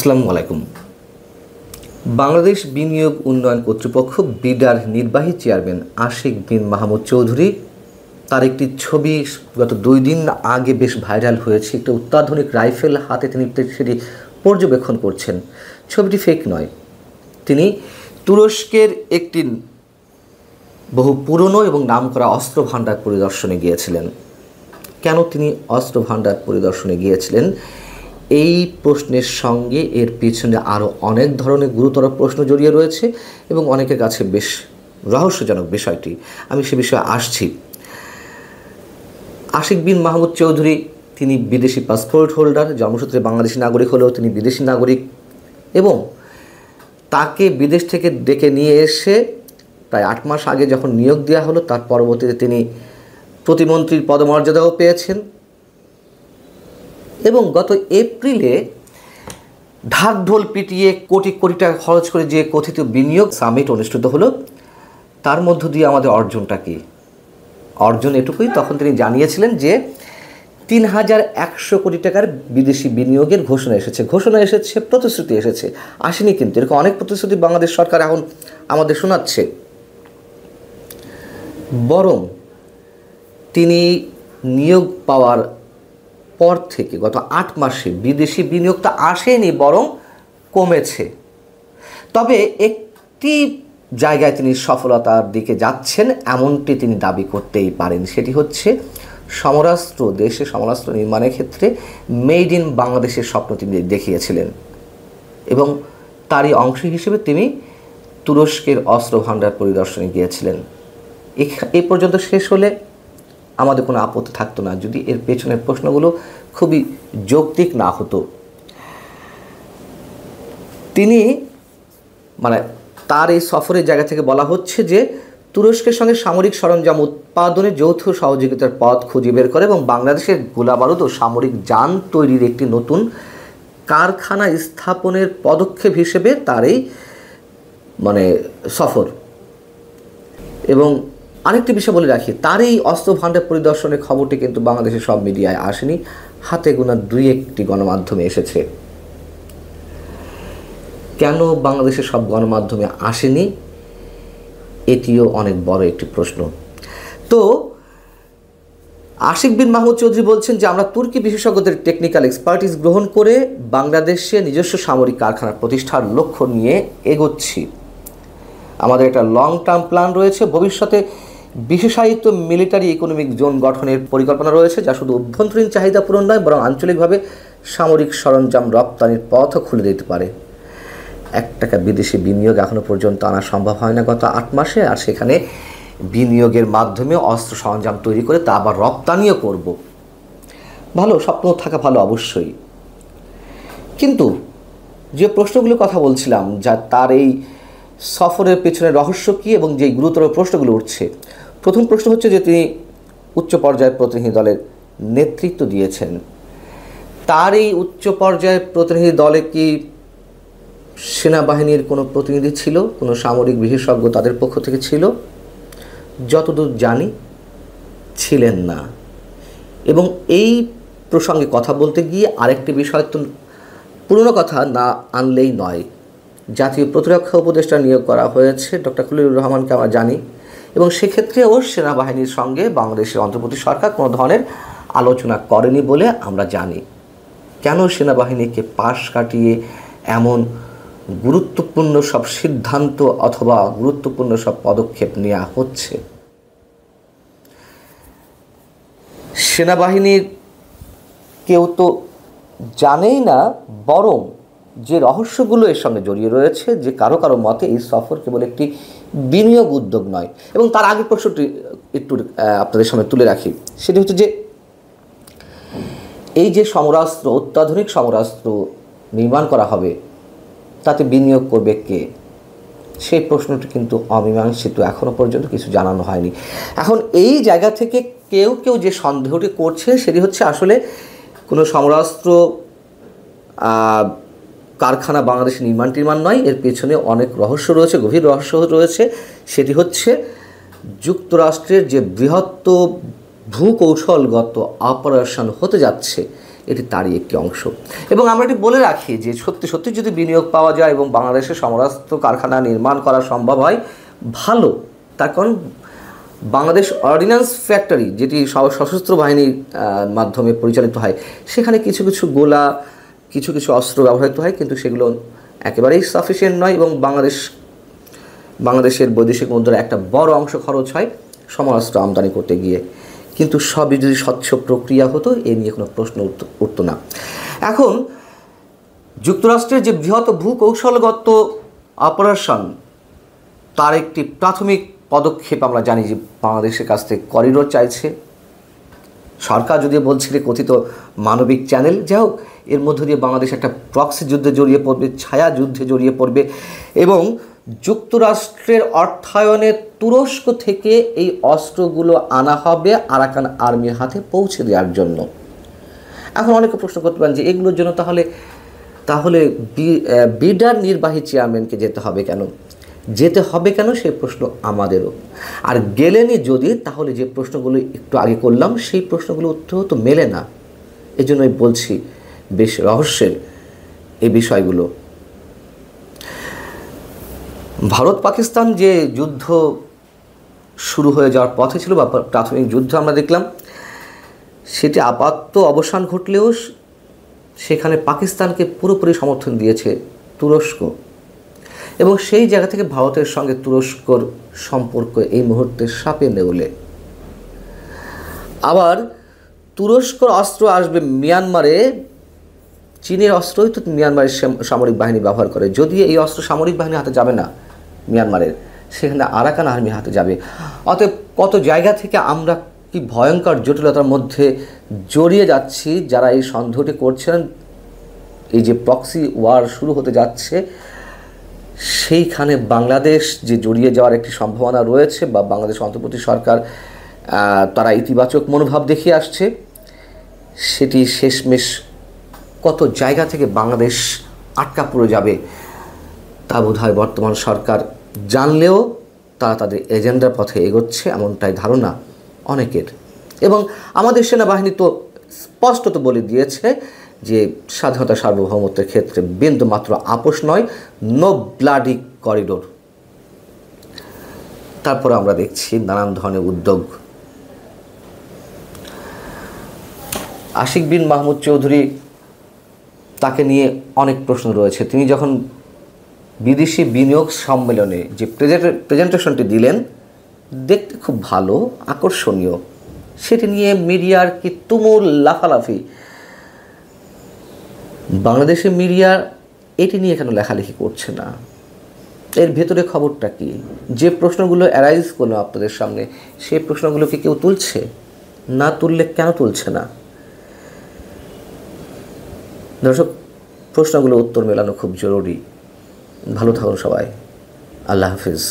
আসসালামু আলাইকুম। বাংলাদেশ বিনিয়োগ উন্নয়ন কর্তৃপক্ষ বিডার নির্বাহী চেয়ারম্যান আশিক বিন মাহমুদ চৌধুরী তার একটি ছবি গত 2 দিন আগে বেশ ভাইরাল হয়েছে। একটা অত্যাধুনিক রাইফেল হাতে তিনি সেটি পর্যবেক্ষণ করছেন। ছবিটি ফেক নয়। তিনি তুরস্কের একটি বহু পুরনো এবং নামকরা অস্ত্র ভাণ্ডার পরিদর্শনে গিয়েছিলেন। কেন তিনি অস্ত্র ভাণ্ডার পরিদর্শনে গিয়েছিলেন, এই প্রশ্নের সঙ্গে এর পিছনে আরও অনেক ধরনের গুরুতর প্রশ্ন জড়িয়ে রয়েছে এবং অনেকের কাছে বেশ রহস্যজনক বিষয়টি। আমি সে বিষয়ে আসছি। আশিক বিন মাহমুদ চৌধুরী তিনি বিদেশি পাসপোর্ট হোল্ডার, জন্মসূত্রে বাংলাদেশি নাগরিক হলেও তিনি বিদেশি নাগরিক, এবং তাকে বিদেশ থেকে ডেকে নিয়ে এসে প্রায় 8 মাস আগে যখন নিয়োগ দেওয়া হলো, তার পরবর্তীতে তিনি প্রতিমন্ত্রীর পদমর্যাদাও পেয়েছেন এবং গত এপ্রিলে ঢাকঢোল পিটিয়ে কোটি কোটি টাকা খরচ করে যে কথিত বিনিয়োগ সামিট অনুষ্ঠিত হলো, তার মধ্য দিয়ে আমাদের অর্জনটা কি? অর্জন এটুকুই, তখন তিনি জানিয়েছিলেন যে 3100 কোটি টাকার বিদেশি বিনিয়োগের ঘোষণা এসেছে, প্রতিশ্রুতি এসেছে, আসেনি। কিন্তু এরকম অনেক প্রতিশ্রুতি বাংলাদেশ সরকার এখন আমাদের শোনাচ্ছে। বরং তিনি নিয়োগ পাওয়ার পর থেকে গত 8 মাসে বিদেশি বিনিয়োগটা আসেনি, বরং কমেছে। তবে একটি জায়গায় তিনি সফলতার দিকে যাচ্ছেন এমনটি তিনি দাবি করতেই পারেন। সেটি হচ্ছে দেশে সমরাস্ত্র নির্মাণের ক্ষেত্রে মেড ইন বাংলাদেশের স্বপ্ন তিনি দেখিয়েছিলেন এবং তারই অংশ হিসেবে তিনি তুরস্কের অস্ত্র ভাণ্ডার পরিদর্শনে গিয়েছিলেন। এই পর্যন্ত শেষ হলে আমাদের কোনো আপত্তি থাকতো না যদি এর পেছনের প্রশ্নগুলো খুবই যৌক্তিক না হতো। তিনি তার এই সফরের জায়গা থেকে বলা হচ্ছে যে তুরস্কের সঙ্গে সামরিক সরঞ্জাম উৎপাদনে যৌথ সহযোগিতার পথ খুঁজে বের করে এবং বাংলাদেশের গোলাবারুদ ও সামরিক যান তৈরির একটি নতুন কারখানা স্থাপনের পদক্ষেপ হিসেবে তার এই সফর। এবং আরেকটি বিষয় বলে রাখি, তার এই অস্ত্র ভাণ্ডার পরিদর্শনের খবরটি কিন্তু বাংলাদেশের সব মিডিয়ায় আসেনি, হাতে গোনা 2-1টি গণমাধ্যমে এসেছে। কেন বাংলাদেশের সব গণমাধ্যমে আসেনি, এটিও অনেক বড় একটি প্রশ্ন। তো আশিক বিন মাহমুদ চৌধুরী বলছেন যে আমরা তুর্কি বিশেষজ্ঞদের টেকনিক্যাল এক্সপার্টিস গ্রহণ করে বাংলাদেশে নিজস্ব সামরিক কারখানা প্রতিষ্ঠার লক্ষ্য নিয়ে এগোচ্ছি। আমাদের একটা লং টার্ম প্ল্যান রয়েছে, ভবিষ্যতে বিশেষায়িত মিলিটারি ইকোনমিক জোন গঠনের পরিকল্পনা রয়েছে, যা শুধু অভ্যন্তরীণ চাহিদা পূরণ নয় বরং আঞ্চলিকভাবে সামরিক সরঞ্জাম রপ্তানির পথও খুলে দিতে পারে। 1 টাকা বিদেশি বিনিয়োগ এখনও পর্যন্ত আনা সম্ভব হয় না গত 8 মাসে, আর সেখানে বিনিয়োগের মাধ্যমে অস্ত্র সরঞ্জাম তৈরি করে তা আবার রপ্তানিও করব। ভালো, স্বপ্ন থাকা ভালো অবশ্যই, কিন্তু যে প্রশ্নগুলো কথা বলছিলাম, যা তার এই সফরের পেছনে রহস্য কী এবং যে গুরুতর প্রশ্নগুলো উঠছে, প্রথম প্রশ্ন হচ্ছে যে তিনি উচ্চ পর্যায়ের প্রতিনিধি দলের নেতৃত্ব দিয়েছেন। তার এই উচ্চ পর্যায়ের প্রতিনিধি দলে কি সেনাবাহিনীর কোনো প্রতিনিধি ছিল, কোনো সামরিক বিশেষজ্ঞ তাদের পক্ষ থেকে ছিল? যতদূর জানি ছিলেন না। এবং এই প্রসঙ্গে কথা বলতে গিয়ে আরেকটি বিষয় তো পুরনো কথা না আনলেই নয়। জাতীয় প্রতিরক্ষা উপদেষ্টা নিয়োগ করা হয়েছে ডক্টর খলিলুর রহমানকে আমরা জানি, এবং সেক্ষেত্রেও সেনাবাহিনীর সঙ্গে বাংলাদেশের অন্তর্বর্তী সরকার কোনো ধরনের আলোচনা করেনি বলে আমরা জানি। কেন সেনাবাহিনীকে পাশ কাটিয়ে এমন গুরুত্বপূর্ণ সব সিদ্ধান্ত অথবা গুরুত্বপূর্ণ সব পদক্ষেপ নেওয়া হচ্ছে? সেনাবাহিনীর কেউ তো জানেই না, বরং যে রহস্যগুলো এর সঙ্গে জড়িয়ে রয়েছে, যে কারো কারো মতে এই সফর কেবল একটি বিনিয়োগ উদ্যোগ নয়। এবং তার আগের প্রশ্নটি একটু আপনাদের সামনে তুলে রাখি, সেটি হচ্ছে যে এই যে অত্যাধুনিক সমরাস্ত্র নির্মাণ করা হবে, তাতে বিনিয়োগ করবে কে? সেই প্রশ্নটি কিন্তু অমীমাংসিত, এখনও পর্যন্ত কিছু জানানো হয়নি। এখন এই জায়গা থেকে কেউ কেউ যে সন্দেহটি করছে, সেটি হচ্ছে আসলে কোনো সমরাস্ত্র কারখানা বাংলাদেশে নির্মাণ নয়, এর পেছনে অনেক রহস্য রয়েছে, গভীর রহস্য রয়েছে। সেটি হচ্ছে যুক্তরাষ্ট্রের যে বৃহত্তর ভূকৌশলগত অপারেশন হতে যাচ্ছে, এটি তারই একটি অংশ। এবং আমরা এটি বলে রাখি যে সত্যি সত্যি যদি বিনিয়োগ পাওয়া যায় এবং বাংলাদেশে সমরাস্ত্র কারখানা নির্মাণ করা সম্ভব হয়, ভালো। তার কারণ বাংলাদেশ অর্ডিন্যান্স ফ্যাক্টরি, যেটি সশস্ত্র বাহিনীর মাধ্যমে পরিচালিত হয়, সেখানে কিছু কিছু গোলা, কিছু কিছু অস্ত্র ব্যবহৃত হয়, কিন্তু সেগুলো একেবারেই সাফিসিয়েন্ট নয় এবং বাংলাদেশের বৈদেশিক মুদ্রার একটা বড় অংশ খরচ হয় সমরাস্ত্র আমদানি করতে গিয়ে। কিন্তু সবই যদি স্বচ্ছ প্রক্রিয়া হতো, এ নিয়ে কোনো প্রশ্ন উঠত না। এখন যুক্তরাষ্ট্রের যে বৃহৎ ভূকৌশলগত অপারেশন, তার একটি প্রাথমিক পদক্ষেপ আমরা জানি যে বাংলাদেশের কাছ থেকে করিডোর চাইছে। সরকার যদিও বলছিল কথিত মানবিক চ্যানেল, যাই হোক, এর মধ্য দিয়ে বাংলাদেশ একটা প্রক্সি যুদ্ধে জড়িয়ে পড়বে, ছায়া যুদ্ধে জড়িয়ে পড়বে এবং যুক্তরাষ্ট্রের অর্থায়নে তুরস্ক থেকে এই অস্ত্রগুলো আনা হবে আরাকান আর্মির হাতে পৌঁছে দেওয়ার জন্য। এখন অনেকে প্রশ্ন করতে পারেন যে এগুলোর জন্য তাহলে বিডার নির্বাহী চেয়ারম্যানকে যেতে হবে কেন, সেই প্রশ্ন আমাদেরও। আর গেলেনি যদি, তাহলে যে প্রশ্নগুলো একটু আগে করলাম সেই প্রশ্নগুলো উত্তর তো মেলে না। এই জন্যই বলছি বেশ রহস্যের এই বিষয়গুলো। ভারত পাকিস্তান যে যুদ্ধ শুরু হয়ে যাওয়ার পথে ছিল বা প্রাথমিক যুদ্ধ আমরা দেখলাম, সেটি আপাতত অবসান ঘটলেও সেখানে পাকিস্তানকে পুরোপুরি সমর্থন দিয়েছে তুরস্ক এবং সেই জায়গা থেকে ভারতের সঙ্গে তুরস্কর সম্পর্ক এই মুহূর্তে সাপে নেউলে। আবার তুরস্কর অস্ত্র আসবে মিয়ানমারে, চীনের অস্ত্রই তো মিয়ানমারের সামরিক বাহিনী ব্যবহার করে। যদি এই অস্ত্র সামরিক বাহিনীর হাতে যাবে না মিয়ানমারের, সেখানে আরাকান আর্মির হাতে যাবে। অতএব কত জায়গা থেকে আমরা কি ভয়ঙ্কর জটিলতার মধ্যে জড়িয়ে যাচ্ছি। যারা এই সন্দেহটি করছেন, এই যে প্রক্সি ওয়ার শুরু হতে যাচ্ছে, সেইখানে বাংলাদেশ যে জড়িয়ে যাওয়ার একটি সম্ভাবনা রয়েছে বা বাংলাদেশ অন্তর্বর্তী সরকার তারা ইতিবাচক মনোভাব দেখিয়ে আসছে, সেটি শেষমেশ কত জায়গা থেকে বাংলাদেশ আটকা পড়ে যাবে তা বোধহয় বর্তমান সরকার জানলেও তারা তাদের এজেন্ডার পথে এগোচ্ছে, এমনটাই ধারণা অনেকের। এবং আমাদের সেনাবাহিনী তো স্পষ্টত বলে দিয়েছে যে স্বাধীনতা সার্বভৌমত্বের ক্ষেত্রে বিন্দু মাত্র আপোষ নয়, নো ব্লাডি করিডোর। তারপরে আমরা দেখছি নানান ধরনের উদ্যোগ। আশিক বিন মাহমুদ চৌধুরী, তাকে নিয়ে অনেক প্রশ্ন রয়েছে। তিনি যখন বিদেশি বিনিয়োগ সম্মেলনে যে প্রেজেন্টেশনটি দিলেন, দেখতে খুব ভালো, আকর্ষণীয়, সেটি নিয়ে মিডিয়ার কি তুমুল লাফালাফি। বাংলাদেশের মিডিয়া এটি নিয়ে কেন লেখালেখি করছে না? এর ভেতরে খবরটা কি? যে প্রশ্নগুলো অ্যারাইজ করলো আপনাদের সামনে, সেই প্রশ্নগুলোকে কেউ তুলছে না? তুললে কেন তুলছে না? দর্শক, প্রশ্নগুলো উত্তর মেলানো খুব জরুরি। ভালো থাকুন সবাই। আল্লাহ হাফিজ।